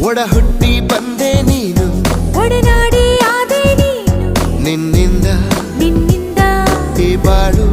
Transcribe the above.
ಒಡ ಹುಟ್ಟಿ ಬಂದೆ ನೀನು, ಒಡನಾಡಿ ಆದೆ ನೀನು, ನಿನ್ನಿಂದ ನಿನ್ನಿಂದ ಈ ಬಾಳು